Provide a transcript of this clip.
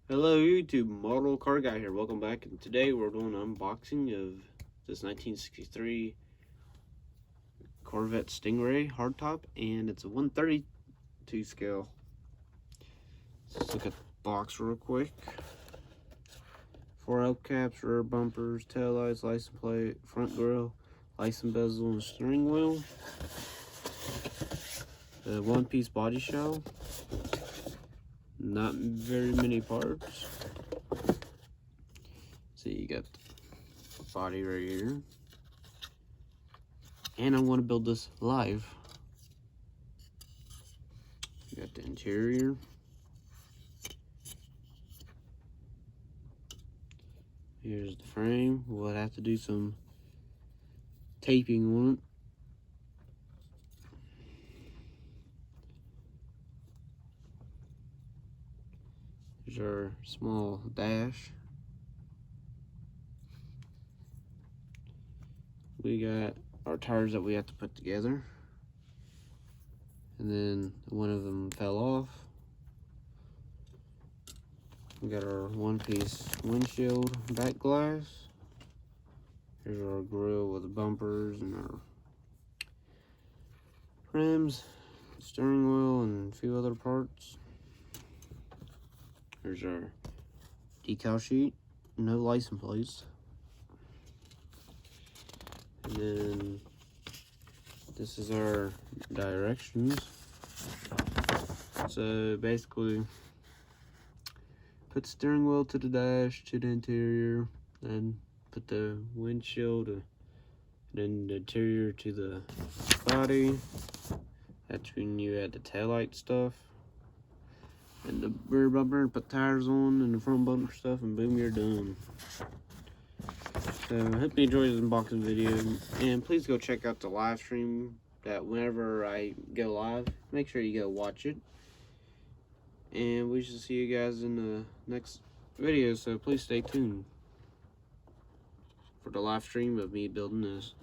Hello YouTube, Model Car Guy here. Welcome back, and today we're doing an unboxing of this 1963 Corvette Stingray hardtop, and it's a 132 scale. Let's look at the box real quick. 4 elk caps, rear bumpers, tail lights, license plate, front grille, license bezel, and steering wheel. The one-piece body shell. Not very many parts. So you got the body right here. And I want to build this live. You got the interior. Here's the frame. We'll have to do some taping on it. Here's our small dash. We got our tires that we have to put together. And then one of them fell off. We got our one-piece windshield back glass. Here's our grille with the bumpers and our rims, steering wheel, and a few other parts. Here's our decal sheet, no license plates. And then this is our directions. So basically, put the steering wheel to the dash, to the interior, then put the windshield, then the interior to the body. That's when you add the taillight stuff. And the rear bumper, put tires on, and the front bumper stuff, and boom, you're done. So I hope you enjoyed this unboxing video, and please go check out the live stream that whenever I go live, make sure you go watch it. And we shall see you guys in the next video, so please stay tuned for the live stream of me building this.